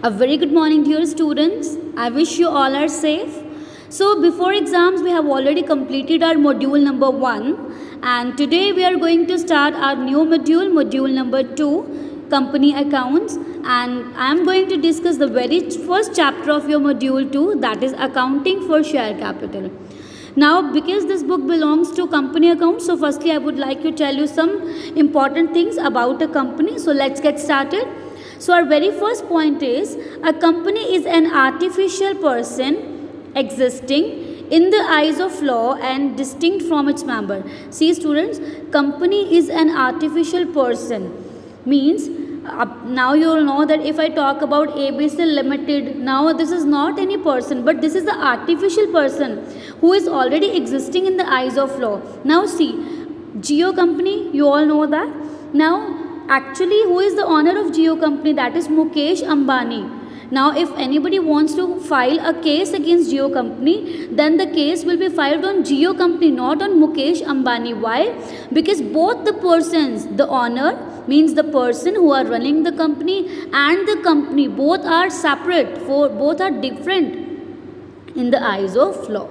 A very good morning, dear students. I wish you all are safe. So, before exams, we have already completed our module number 1, and today we are going to start our new module, module number 2, company accounts. And I am going to discuss the very first chapter of your module 2, that is accounting for share capital. Now, because this book belongs to company accounts, so firstly, I would like to tell you some important things about a company. So, let's get started. So, our very first point is a company is an artificial person existing in the eyes of law and distinct from its member. See, students, company is an artificial person. Means now you will know that if I talk about ABC Limited, now this is not any person, but this is the artificial person who is already existing in the eyes of law. Now see, Jio company, you all know that. Now actually, who is the owner of Jio company? That is Mukesh Ambani. Now, if anybody wants to file a case against Jio company, then the case will be filed on Jio company, not on Mukesh Ambani. Why? Because both the persons, the owner means the person who are running the company and the company, both are separate, both are different in the eyes of law.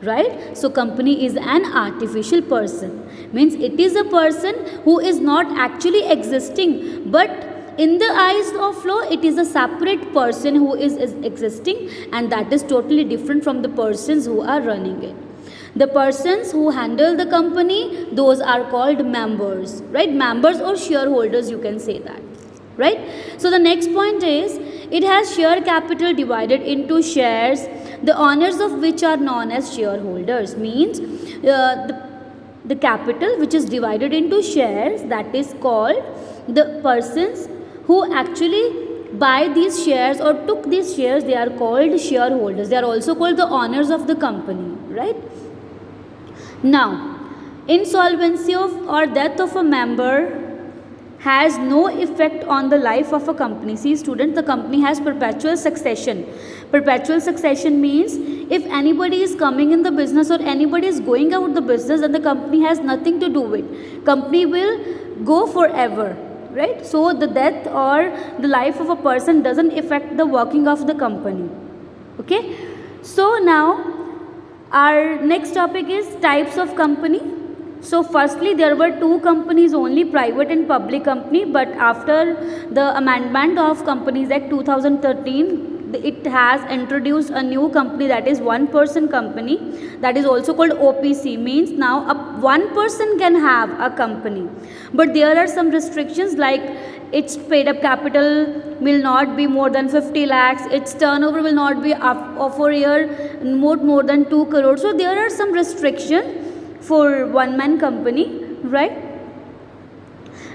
Right? So, company is an artificial person. Means it is a person who is not actually existing, but in the eyes of law it is a separate person who is existing, and that is totally different from the persons who are running it. The persons who handle the company, those are called members, right? Members or shareholders, you can say that, right? So the next point is it has share capital divided into shares, the owners of which are known as shareholders. Means the capital which is divided into shares, that is called the persons who actually buy these shares or took these shares, they are called shareholders. They are also called the owners of the company, right? Now, insolvency of or death of a member has no effect on the life of a company. See, students, the company has perpetual succession. Perpetual succession means if anybody is coming in the business or anybody is going out the business, then the company has nothing to do with. Company will go forever, right? So the death or the life of a person doesn't affect the working of the company. Okay. So now our next topic is types of company. So firstly, there were two companies only, private and public company, but after the amendment of Companies Act 2013, it has introduced a new company, that is one person company, that is also called OPC. Means now one person can have a company, but there are some restrictions, like its paid up capital will not be more than 50 lakhs, its turnover will not be for a year more than 2 crores. So there are some restrictions for one man company, right?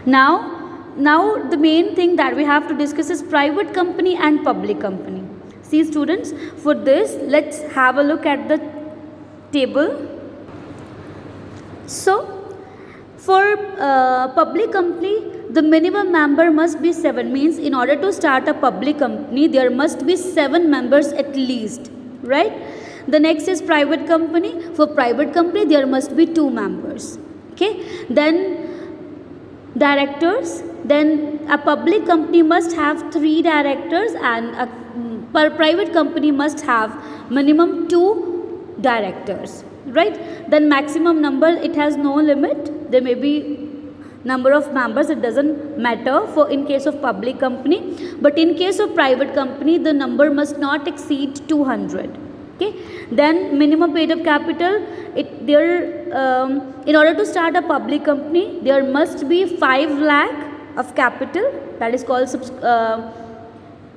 Now the main thing that we have to discuss is private company and public company. See, students, for this let's have a look at the table. So for public company, the minimum member must be 7. Means in order to start a public company, there must be 7 members at least, right? The next is private company. For private company, there must be 2 members. Okay. Then directors. Then a public company must have 3 directors, and a private company must have minimum 2 directors. Right. Then maximum number, it has no limit. There may be number of members, it doesn't matter for in case of public company, but in case of private company, the number must not exceed 200. Okay. Then minimum paid up capital, in order to start a public company, there must be 5 lakh of capital, that is called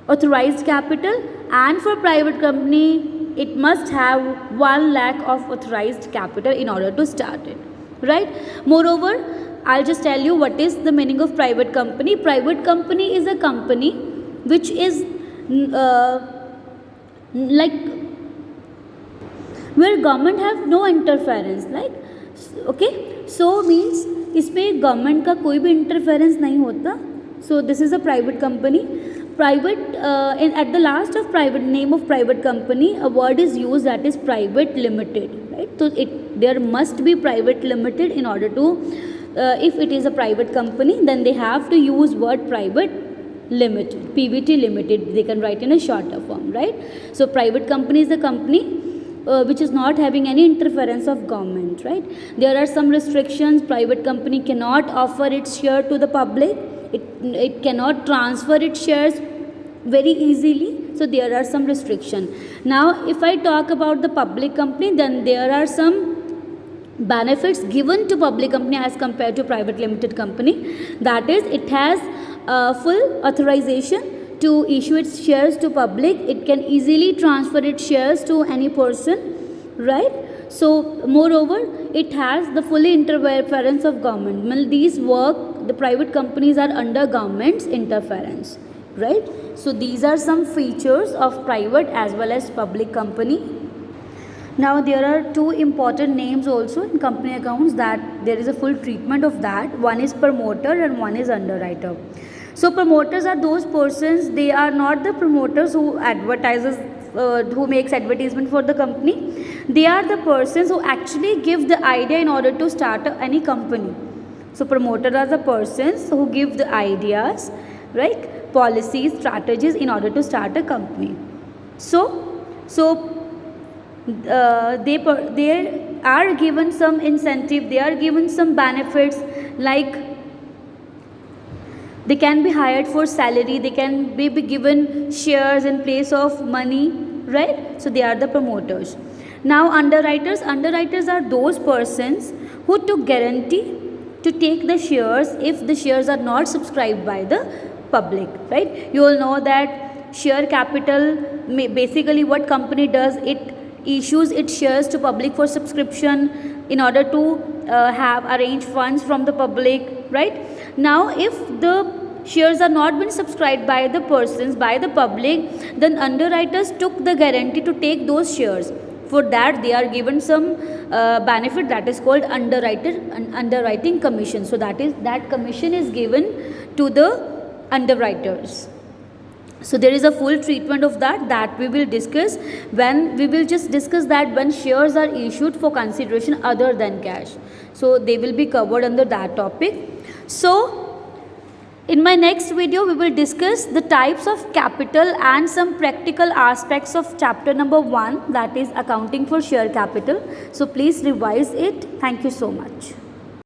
authorized capital, and for private company it must have 1 lakh of authorized capital in order to start it, right? Moreover, I'll just tell you what is the meaning of private company. Private company is a company which is like where government have no interference, like okay. So means इसमें government का कोई भी interference नहीं होता. So this is a private company. Private at the last of private name of private company, a word is used, that is private limited, right? So there must be private limited in order to if it is a private company, then they have to use word private Limited, PVT Limited, they can write in a shorter form, right? So private company is the company which is not having any interference of government, right? There are some restrictions. Private company cannot offer its share to the public. It cannot transfer its shares very easily. So there are some restrictions. Now if I talk about the public company, then there are some benefits given to public company as compared to private limited company. That is, it has full authorization to issue its shares to public. It can easily transfer its shares to any person, right? So moreover, it has the fully interference of government. Well, these work, the private companies are under government's interference, right? So these are some features of private as well as public company. Now there are two important names also in company accounts that there is a full treatment of that. One is promoter and one is underwriter. So promoters are those persons, they are not the promoters who advertises, who makes advertisement for the company. They are the persons who actually give the idea in order to start any company. So promoters are the persons who give the ideas, right, policies, strategies in order to start a company. So they are given some incentive, they are given some benefits, like they can be hired for salary, they can be given shares in place of money, right? So they are the promoters. Now underwriters are those persons who took guarantee to take the shares if the shares are not subscribed by the public, right? You all know that share capital, basically what company does, it issues its shares to public for subscription in order to have arrange funds from the public, right? Now if the shares are not been subscribed by the persons, by the public, then underwriters took the guarantee to take those shares. For that they are given some benefit that is called underwriting commission. So that commission is given to the underwriters. So there is a full treatment of that we will discuss when we will just discuss that when shares are issued for consideration other than cash. So they will be covered under that topic. So in my next video we will discuss the types of capital and some practical aspects of chapter number 1, that is accounting for share capital. So please revise it. Thank you so much.